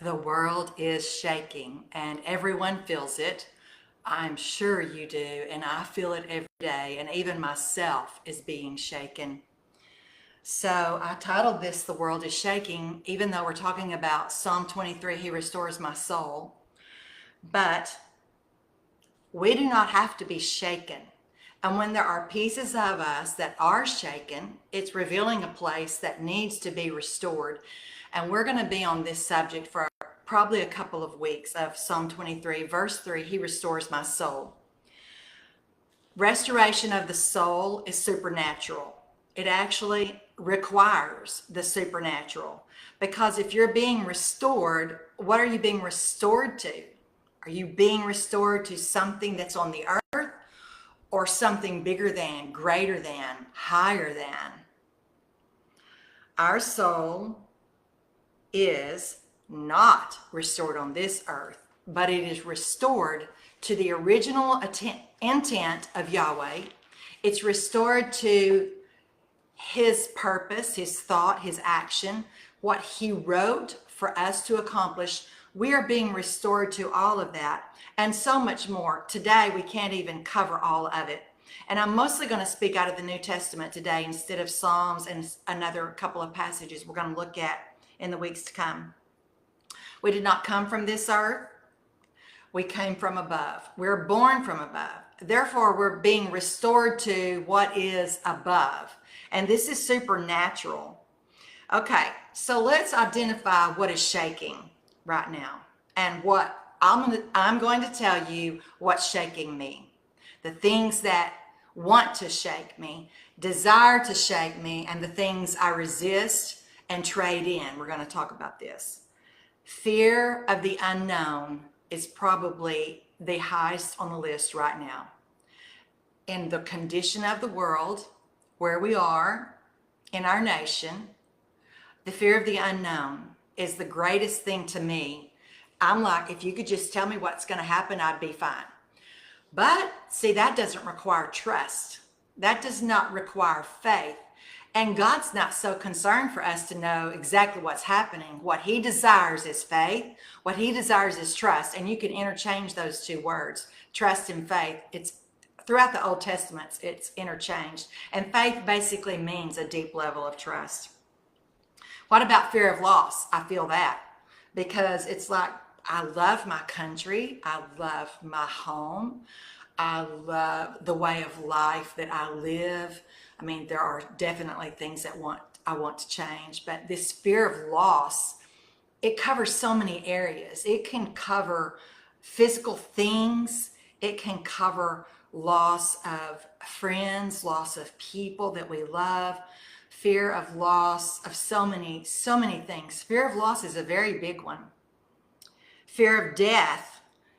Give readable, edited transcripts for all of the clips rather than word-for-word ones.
The world is shaking and everyone feels it. I'm sure you do, and I feel it every day, and even myself is being shaken. So I titled this The World is Shaking, even though we're talking about Psalm 23, He restores my soul. But we do not have to be shaken. And when there are pieces of us that are shaken, it's revealing a place that needs to be restored. And we're going to be on this subject for probably a couple of weeks of Psalm 23, verse 3, He restores my soul. Restoration of the soul is supernatural. It actually requires the supernatural. Because if you're being restored, what are you being restored to? Are you being restored to something that's on the earth or something bigger than, greater than, higher than? Our soul is not restored on this earth, but it is restored to the original intent of Yahweh. It's restored to His purpose, His thought, His action, what He wrote for us to accomplish. We are being restored to all of that and so much more. Today, we can't even cover all of it. And I'm mostly going to speak out of the New Testament today instead of Psalms and another couple of passages we're going to look at in the weeks to come. We did not come from this earth. We came from above. We're born from above. Therefore, we're being restored to what is above. And this is supernatural. Okay, so let's identify what is shaking right now. And what I'm going to tell you what's shaking me. The things that want to shake me, desire to shake me, and the things I resist and trade in. We're going to talk about this. Fear of the unknown is probably the highest on the list right now. In the condition of the world, where we are, in our nation, the fear of the unknown is the greatest thing to me. I'm like, if you could just tell me what's going to happen, I'd be fine. But see, that doesn't require trust. That does not require faith. And God's not so concerned for us to know exactly what's happening. What He desires is faith. What He desires is trust. And you can interchange those two words, trust and faith. It's throughout the Old Testament, it's interchanged. And faith basically means a deep level of trust. What about fear of loss? I feel that because it's like, I love my country. I love my home. I love the way of life that I live. I mean, there are definitely things that I want to change, but this fear of loss, it covers so many areas. It can cover physical things. It can cover loss of friends, loss of people that we love, fear of loss of so many things. Fear of loss is a very big one. Fear of death.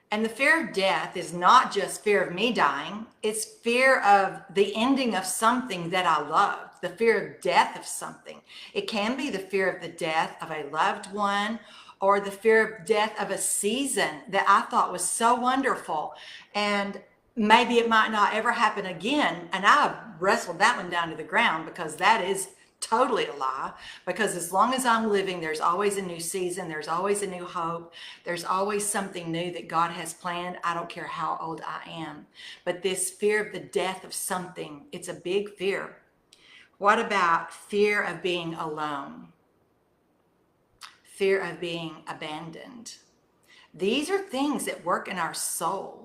And the fear of death is not just fear of me dying, it's fear of the ending of something that I love, the fear of death of something. It can be the fear of the death of a loved one or the fear of death of a season that I thought was so wonderful. And maybe it might not ever happen again. And I've wrestled that one down to the ground because that is totally a lie, because as long as I'm living, there's always a new season, there's always a new hope, there's always something new that God has planned. I don't care how old I am. But this fear of the death of something, it's a big fear. What about fear of being alone? Fear of being abandoned. These are things that work in our soul.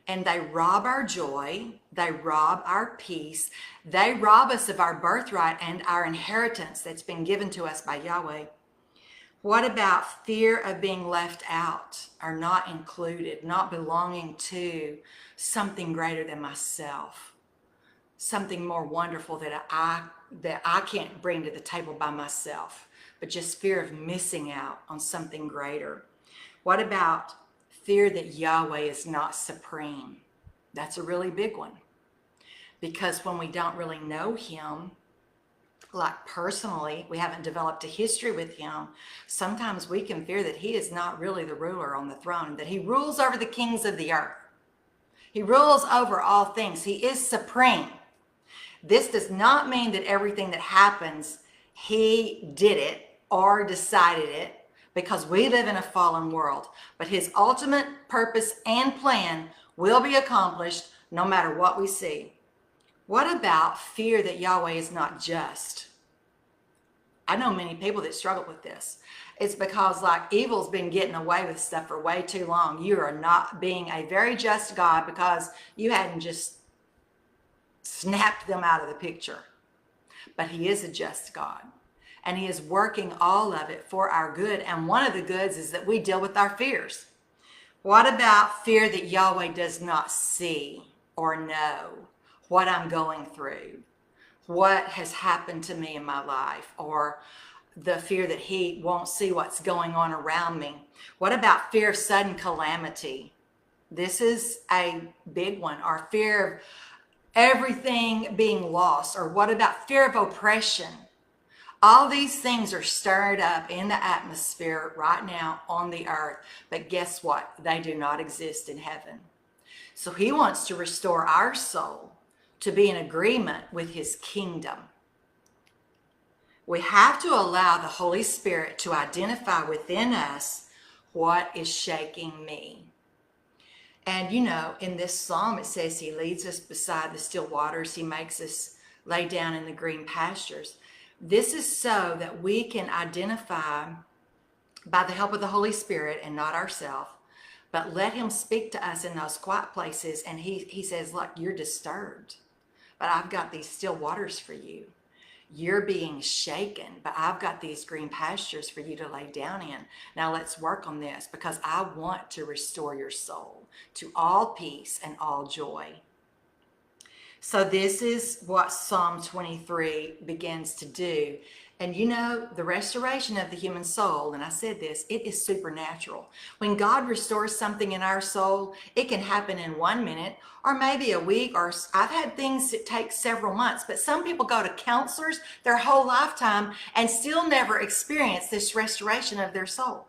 And they rob our joy, they rob our peace, they rob us of our birthright and our inheritance that's been given to us by Yahweh. What about fear of being left out or not included, not belonging to something greater than myself, something more wonderful that I can't bring to the table by myself, but just fear of missing out on something greater? What about fear that Yahweh is not supreme? That's a really big one. Because when we don't really know Him, like personally, we haven't developed a history with Him, sometimes we can fear that He is not really the ruler on the throne, that He rules over the kings of the earth. He rules over all things. He is supreme. This does not mean that everything that happens, He did it or decided it, because we live in a fallen world. But his ultimate purpose and plan will be accomplished no matter what we see. What about fear that Yahweh is not just? I know many people that struggle with this. It's because like evil's been getting away with stuff for way too long. You are not being a very just God because you hadn't just snapped them out of the picture. But he is a just God. And he is working all of it for our good. And one of the goods is that we deal with our fears. What about fear that Yahweh does not see or know what I'm going through, what has happened to me in my life, or the fear that he won't see what's going on around me? What about fear of sudden calamity? This is a big one. Or fear of everything being lost. Or what about fear of oppression? All these things are stirred up in the atmosphere right now on the earth. But guess what? They do not exist in heaven. So he wants to restore our soul to be in agreement with his kingdom. We have to allow the Holy Spirit to identify within us what is shaking me. And you know, in this psalm, it says he leads us beside the still waters. He makes us lay down in the green pastures. This is so that we can identify by the help of the Holy Spirit and not ourselves, but let him speak to us in those quiet places. And he says, look, you're disturbed, but I've got these still waters for you. You're being shaken, but I've got these green pastures for you to lay down in. Now let's work on this because I want to restore your soul to all peace and all joy. So this is what Psalm 23 begins to do. And you know, the restoration of the human soul, and I said this, it is supernatural. When God restores something in our soul, it can happen in 1 minute or maybe a week, or I've had things that take several months, but some people go to counselors their whole lifetime and still never experience this restoration of their soul.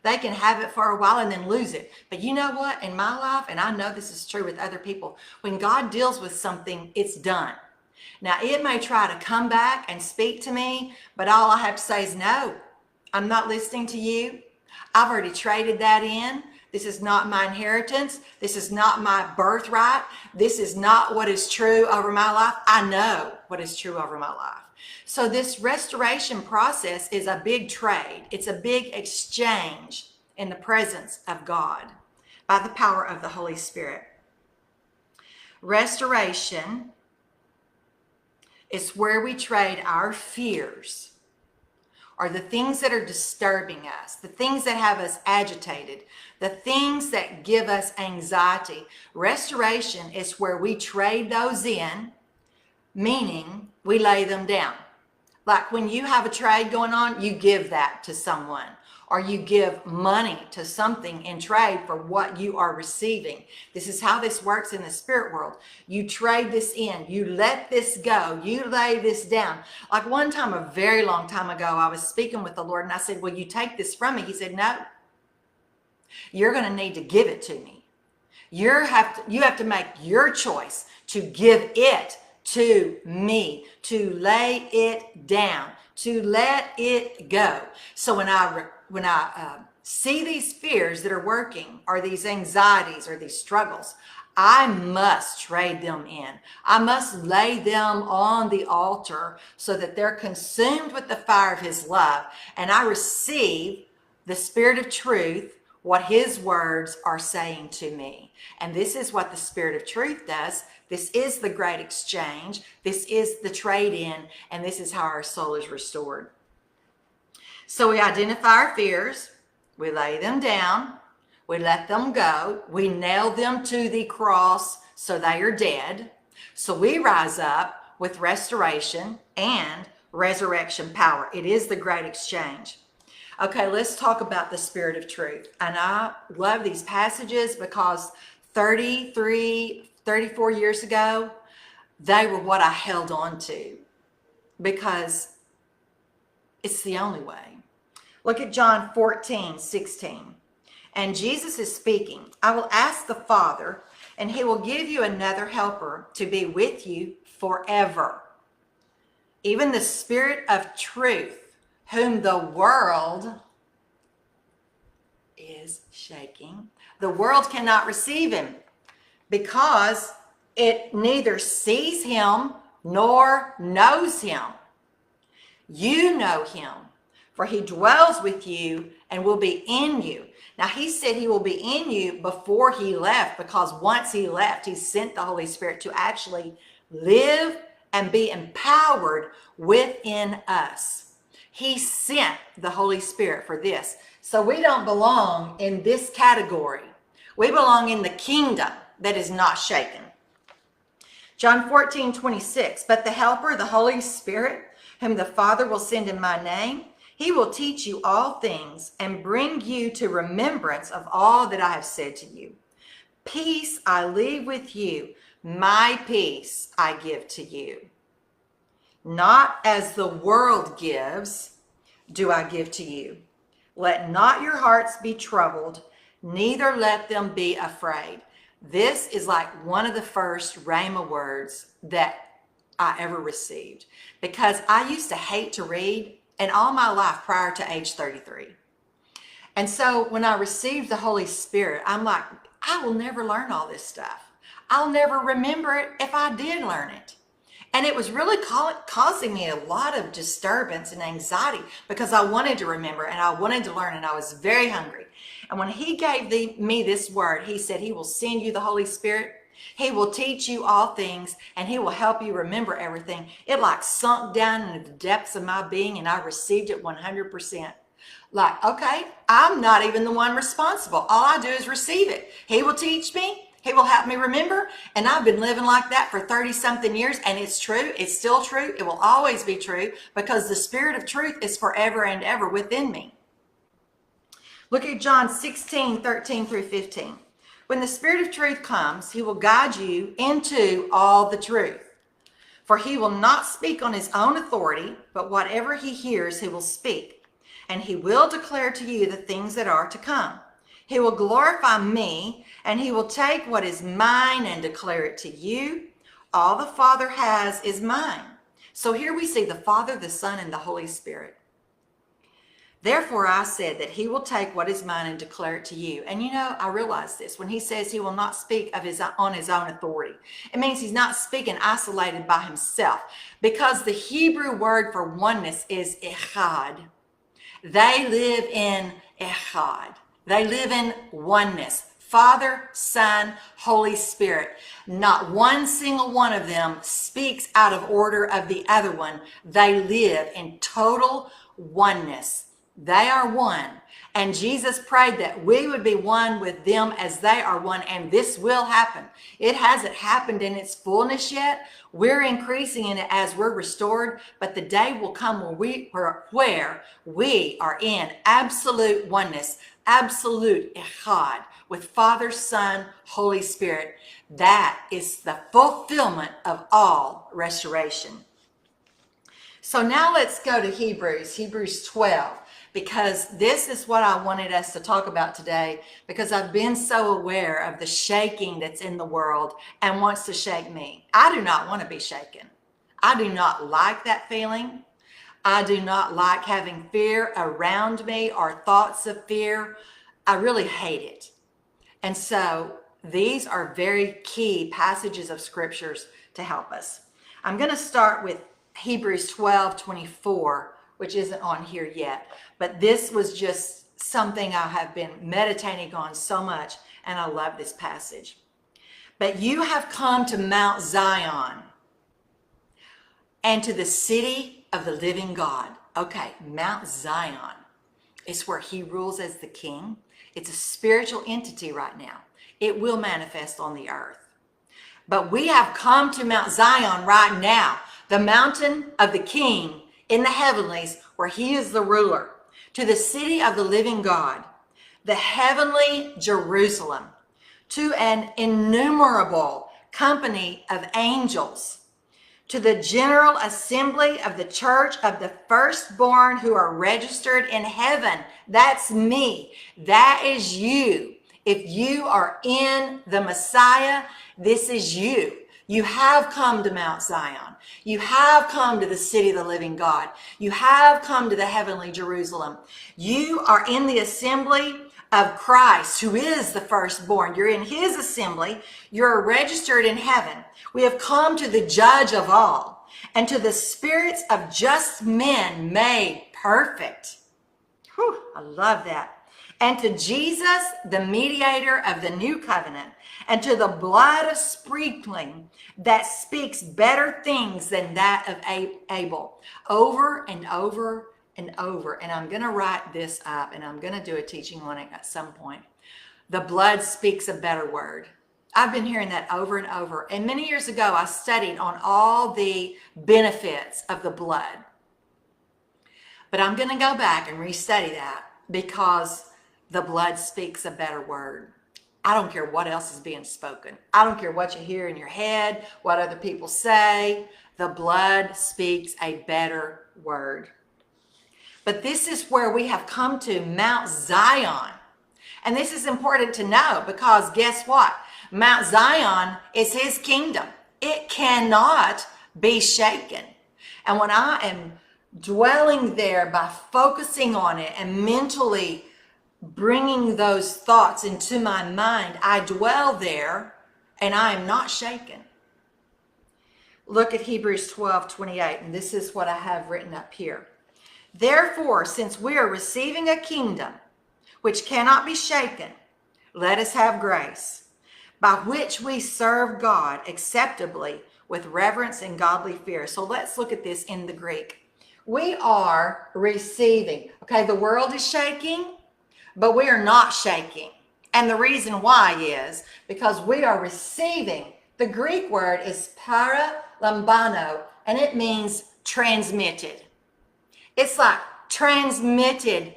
They can have it for a while and then lose it. But you know what? In my life, and I know this is true with other people, when God deals with something, it's done. Now, it may try to come back and speak to me, but all I have to say is, no, I'm not listening to you. I've already traded that in. This is not my inheritance. This is not my birthright. This is not what is true over my life. I know what is true over my life. So this restoration process is a big trade. It's a big exchange in the presence of God by the power of the Holy Spirit. Restoration is where we trade our fears, or the things that are disturbing us, the things that have us agitated, the things that give us anxiety. Restoration is where we trade those in, meaning we lay them down. Like when you have a trade going on, you give that to someone, or you give money to something in trade for what you are receiving. This is how this works in the spirit world. You trade this in, you let this go, you lay this down. Like one time, a very long time ago, I was speaking with the Lord and I said, will you take this from me? He said, no, you're going to need to give it to me. You have to make your choice to give it to me, to lay it down, to let it go. So when I see these fears that are working, or these anxieties or these struggles, I must trade them in. I must lay them on the altar so that they're consumed with the fire of his love, and I receive the Spirit of truth, what his words are saying to me. And this is what the Spirit of truth does. This is the great exchange. This is the trade-in, and this is how our soul is restored. So we identify our fears, we lay them down, we let them go, we nail them to the cross so they are dead. So we rise up with restoration and resurrection power. It is the great exchange. Okay, let's talk about the Spirit of truth. And I love these passages because 34 years ago, they were what I held on to because it's the only way. Look at John 14:16. And Jesus is speaking. I will ask the Father, and he will give you another helper to be with you forever. Even the Spirit of truth, whom the world is shaking. The world cannot receive him because it neither sees him nor knows him. You know him, for he dwells with you and will be in you. Now, he said he will be in you before he left, because once he left, he sent the Holy Spirit to actually live and be empowered within us. He sent the Holy Spirit for this. So we don't belong in this category. We belong in the kingdom that is not shaken. John 14:26, but the Helper, the Holy Spirit, whom the Father will send in my name, he will teach you all things and bring you to remembrance of all that I have said to you. Peace I leave with you, my peace I give to you. Not as the world gives, do I give to you. Let not your hearts be troubled, neither let them be afraid. This is like one of the first Rhema words that I ever received, because I used to hate to read, and all my life prior to age 33. And so when I received the Holy Spirit, I'm like, I will never learn all this stuff. I'll never remember it if I did learn it. And it was really causing me a lot of disturbance and anxiety, because I wanted to remember and I wanted to learn, and I was very hungry. And when he gave me this word, he said he will send you the Holy Spirit. He will teach you all things, and he will help you remember everything. It like sunk down into the depths of my being, and I received it 100%. Like, okay, I'm not even the one responsible. All I do is receive it. He will teach me. He will help me remember. And I've been living like that for 30 something years, and it's true. It's still true. It will always be true, because the Spirit of truth is forever and ever within me. Look at John 16:13 through 15. When the Spirit of truth comes, he will guide you into all the truth. For he will not speak on his own authority, but whatever he hears, he will speak. And he will declare to you the things that are to come. He will glorify me, and he will take what is mine and declare it to you. All the Father has is mine. So here we see the Father, the Son, and the Holy Spirit. Therefore, I said that he will take what is mine and declare it to you. And you know, I realize this. When he says he will not speak on his own authority, it means he's not speaking isolated by himself, because the Hebrew word for oneness is echad. They live in echad. They live in oneness. Father, Son, Holy Spirit. Not one single one of them speaks out of order of the other one. They live in total oneness. They are one. And Jesus prayed that we would be one with them as they are one. And this will happen. It hasn't happened in its fullness yet. We're increasing in it as we're restored. But the day will come where we are in absolute oneness, absolute echad, with Father, Son, Holy Spirit. That is the fulfillment of all restoration. So now let's go to Hebrews 12. Because this is what I wanted us to talk about today, because I've been so aware of the shaking that's in the world and wants to shake me. I do not want to be shaken. I do not like that feeling. I do not like having fear around me or thoughts of fear. I really hate it. And so these are very key passages of scriptures to help us. I'm going to start with Hebrews 12:24. Which isn't on here yet, but this was just something I have been meditating on so much, and I love this passage. But you have come to Mount Zion and to the city of the living God. Okay, Mount Zion is where he rules as the king. It's a spiritual entity right now. It will manifest on the earth. But we have come to Mount Zion right now, the mountain of the king in the heavenlies, where he is the ruler, to the city of the living God, the heavenly Jerusalem, to an innumerable company of angels, to the general assembly of the church of the firstborn who are registered in heaven. That's me. That is you. If you are in the Messiah, this is you. You have come to Mount Zion. You have come to the city of the living God. You have come to the heavenly Jerusalem. You are in the assembly of Christ, who is the firstborn. You're in his assembly. You're registered in heaven. We have come to the judge of all, and to the spirits of just men made perfect. Whew, I love that. And to Jesus, the mediator of the new covenant, and to the blood of sprinkling that speaks better things than that of Abel, over and over and over. And I'm going to write this up, and I'm going to do a teaching on it at some point. The blood speaks a better word. I've been hearing that over and over. And many years ago, I studied on all the benefits of the blood. But I'm going to go back and restudy that, because the blood speaks a better word. I don't care what else is being spoken. I don't care what you hear in your head, what other people say. The blood speaks a better word. But this is where we have come to Mount Zion. And this is important to know, because guess what? Mount Zion is his kingdom. It cannot be shaken. And when I am dwelling there by focusing on it and mentally bringing those thoughts into my mind, I dwell there and I am not shaken. Look at Hebrews 12:28, and this is what I have written up here. Therefore, since we are receiving a kingdom which cannot be shaken, let us have grace, by which we serve God acceptably with reverence and godly fear. So let's look at this in the Greek. We are receiving. Okay, the world is shaking, but we are not shaking. And the reason why is because we are receiving. The Greek word is paralambano, and it means transmitted. It's like transmitted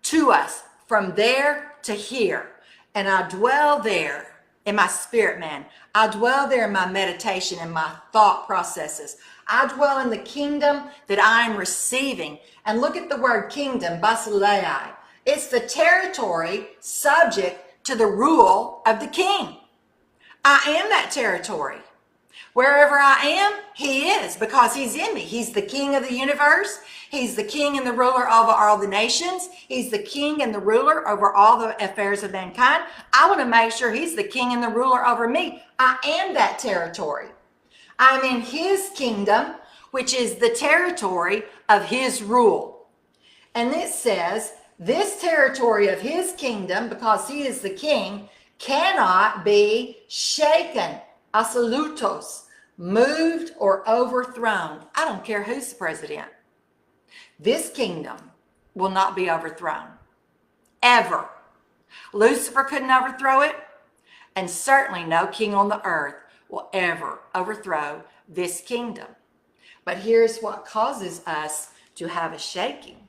to us from there to here. And I dwell there in my spirit, man. I dwell there in my meditation and my thought processes. I dwell in the kingdom that I am receiving. And look at the word kingdom, basileia. It's the territory subject to the rule of the king. I am that territory. Wherever I am, he is, because he's in me. He's the king of the universe. He's the king and the ruler over all the nations. He's the king and the ruler over all the affairs of mankind. I want to make sure he's the king and the ruler over me. I am that territory. I'm in his kingdom, which is the territory of his rule. And it says, this territory of his kingdom, because he is the king, cannot be shaken. Absolutos, moved or overthrown. I don't care who's the president. This kingdom will not be overthrown. Ever. Lucifer couldn't overthrow it, and certainly no king on the earth will ever overthrow this kingdom. But here's what causes us to have a shaking.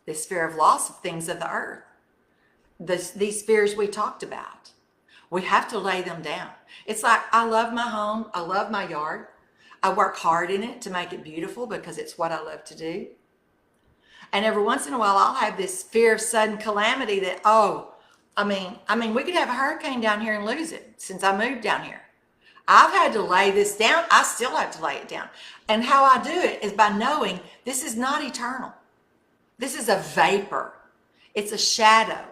This fear of loss of things of the earth. These fears we talked about. We have to lay them down. It's like, I love my home. I love my yard. I work hard in it to make it beautiful because it's what I love to do. And every once in a while, I'll have this fear of sudden calamity that, we could have a hurricane down here and lose it since I moved down here. I've had to lay this down. I still have to lay it down. And how I do it is by knowing this is not eternal. This is a vapor. It's a shadow.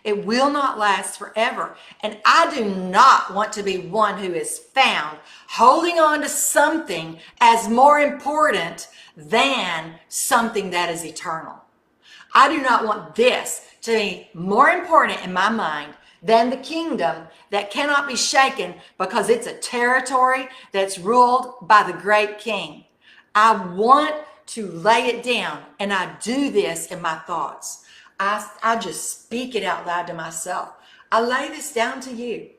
It will not last forever. And I do not want to be one who is found holding on to something as more important than something that is eternal. I do not want this to be more important in my mind than the kingdom that cannot be shaken because it's a territory that's ruled by the great king. I want to lay it down, and I do this in my thoughts. I just speak it out loud to myself. I lay this down to you.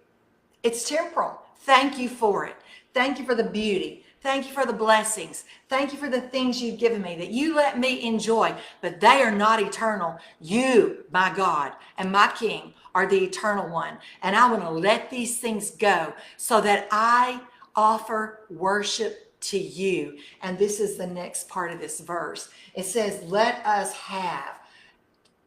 It's temporal. Thank you for it. Thank you for the beauty. Thank you for the blessings. Thank you for the things you've given me that you let me enjoy, but they are not eternal. You, my God, and my King are the eternal one. And I want to let these things go so that I offer worship to you. And this is the next part of this verse. It says, let us have.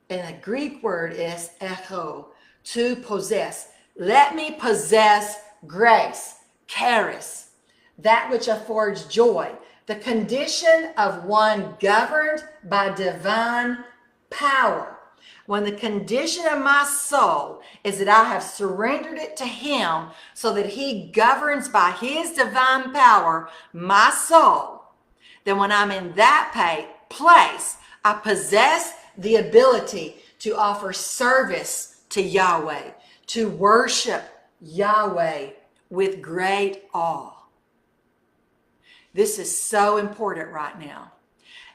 And the Greek word is echo, to possess. Let me possess grace, charis, that which affords joy, the condition of one governed by divine power. When the condition of my soul is that I have surrendered it to him so that he governs by his divine power my soul, then when I'm in that place, I possess the ability to offer service to Yahweh, to worship Yahweh with great awe. This is so important right now.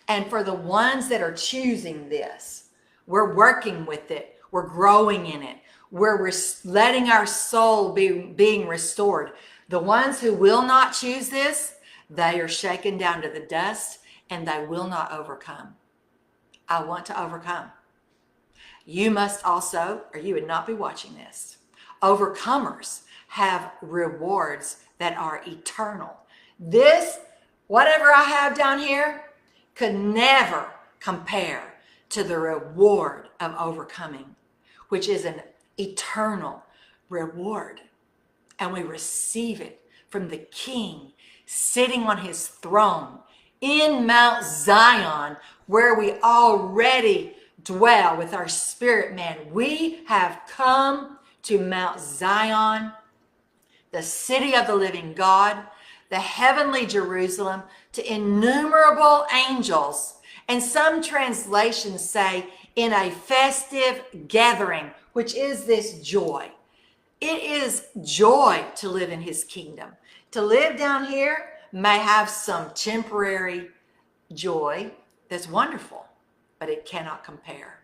And for the ones that are choosing this, we're working with it. We're growing in it. We're letting our soul being restored. The ones who will not choose this, they are shaken down to the dust and they will not overcome. I want to overcome. You must also, or you would not be watching this. Overcomers have rewards that are eternal. This, whatever I have down here, could never compare to the reward of overcoming, which is an eternal reward. And we receive it from the King sitting on his throne in Mount Zion, where we already dwell with our spirit man. We have come to Mount Zion, the city of the living God, the heavenly Jerusalem, to innumerable angels. And some translations say in a festive gathering, which is this joy. It is joy to live in his kingdom. To live down here may have some temporary joy that's wonderful, but it cannot compare.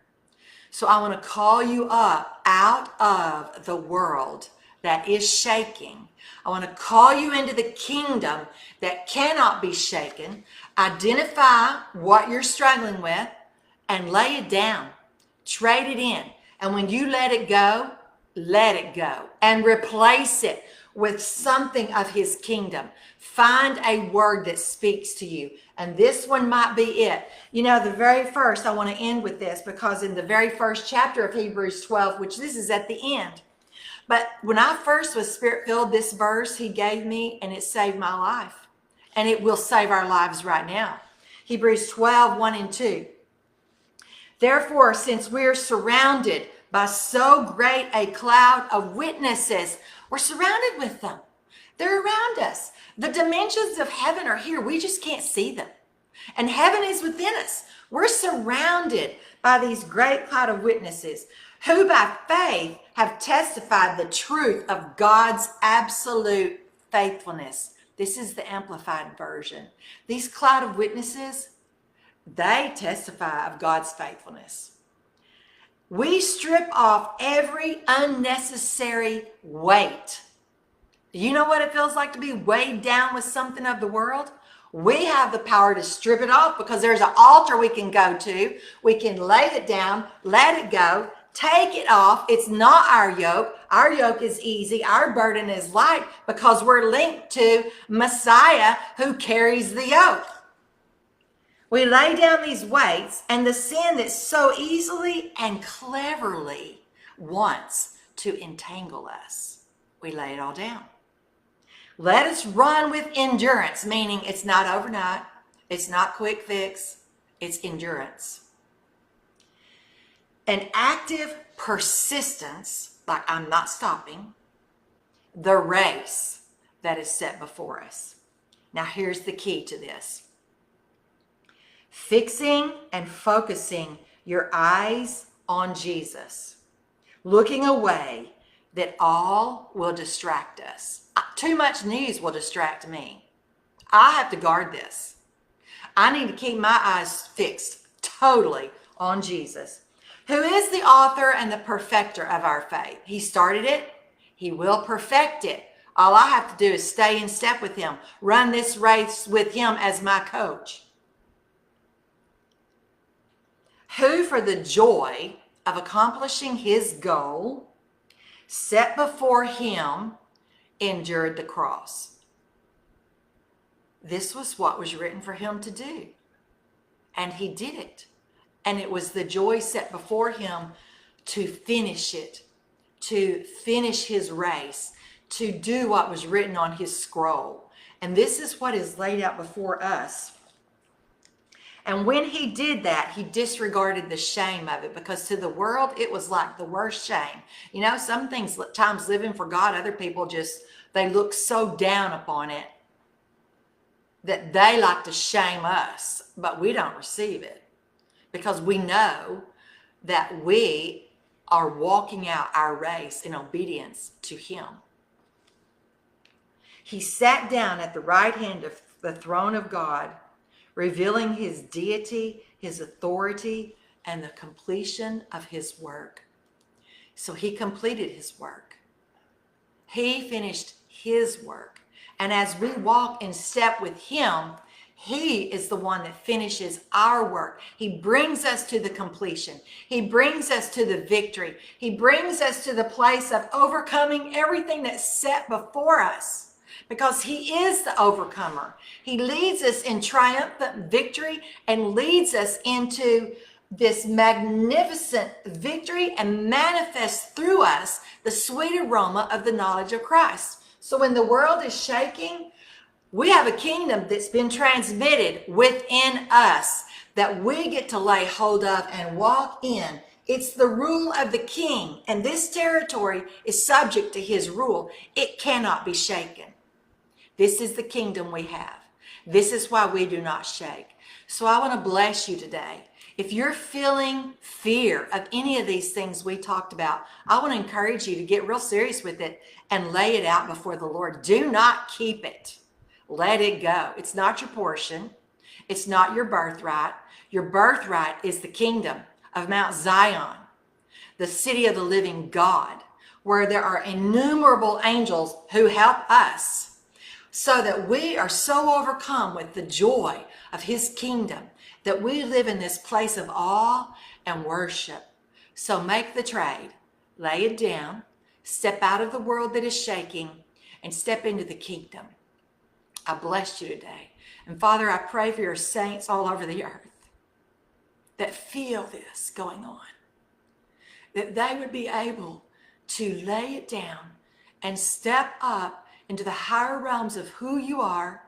So I want to call you up out of the world that is shaking. I want to call you into the kingdom that cannot be shaken. Identify what you're struggling with and lay it down. Trade it in. And when you let it go and replace it with something of his kingdom. Find a word that speaks to you. And this one might be it. You know, the very first, I want to end with this because in the very first chapter of Hebrews 12, which this is at the end. But when I first was spirit-filled, this verse he gave me and it saved my life. And it will save our lives right now. Hebrews 12, 1 and 2. Therefore, since we're surrounded by so great a cloud of witnesses, we're surrounded with them. They're around us. The dimensions of heaven are here. We just can't see them. And heaven is within us. We're surrounded by these great cloud of witnesses who by faith have testified the truth of God's absolute faithfulness. This is the amplified version. These cloud of witnesses, they testify of God's faithfulness. We strip off every unnecessary weight. You know what it feels like to be weighed down with something of the world? We have the power to strip it off because there's an altar we can go to. We can lay it down, let it go, take it off. It's not our yoke. Our yoke is easy. Our burden is light because we're linked to Messiah who carries the yoke. We lay down these weights and the sin that so easily and cleverly wants to entangle us. We lay it all down. Let us run with endurance, meaning it's not overnight. It's not quick fix. It's endurance. An active persistence, like I'm not stopping, the race that is set before us. Now here's the key to this. Fixing and focusing your eyes on Jesus. Looking away that all will distract us. Too much news will distract me. I have to guard this. I need to keep my eyes fixed totally on Jesus, who is the author and the perfecter of our faith. He started it. He will perfect it. All I have to do is stay in step with him, run this race with him as my coach. Who, for the joy of accomplishing his goal, set before him, endured the cross. This was what was written for him to do. And he did it. And it was the joy set before him to finish it, to finish his race, to do what was written on his scroll. And this is what is laid out before us. And when he did that, he disregarded the shame of it, because to the world, it was like the worst shame. You know, some things, times living for God, other people just, they look so down upon it that they like to shame us, but we don't receive it because we know that we are walking out our race in obedience to him. He sat down at the right hand of the throne of God, revealing his deity, his authority, and the completion of his work. So he completed his work. He finished his work. And as we walk in step with him, he is the one that finishes our work. He brings us to the completion. He brings us to the victory. He brings us to the place of overcoming everything that's set before us, because he is the overcomer. He leads us in triumphant victory and leads us into this magnificent victory and manifests through us the sweet aroma of the knowledge of Christ. So when the world is shaking, we have a kingdom that's been transmitted within us that we get to lay hold of and walk in. It's the rule of the king, and this territory is subject to his rule. It cannot be shaken. This is the kingdom we have. This is why we do not shake. So I want to bless you today. If you're feeling fear of any of these things we talked about, I want to encourage you to get real serious with it and lay it out before the Lord. Do not keep it. Let it go. It's not your portion. It's not your birthright. Your birthright is the kingdom of Mount Zion, the city of the living God, where there are innumerable angels who help us, so that we are so overcome with the joy of his kingdom that we live in this place of awe and worship. So make the trade, lay it down, step out of the world that is shaking, and step into the kingdom. I bless you today. And Father, I pray for your saints all over the earth that feel this going on, that they would be able to lay it down and step up into the higher realms of who you are,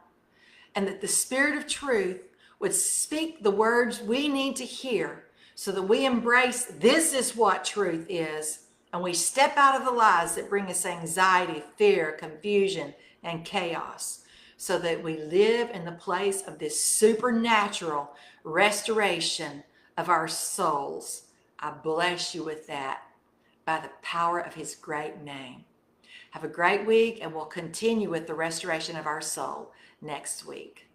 and that the Spirit of truth would speak the words we need to hear so that we embrace this is what truth is, and we step out of the lies that bring us anxiety, fear, confusion, and chaos, so that we live in the place of this supernatural restoration of our souls. I bless you with that by the power of his great name. Have a great week, and we'll continue with the restoration of our soul next week.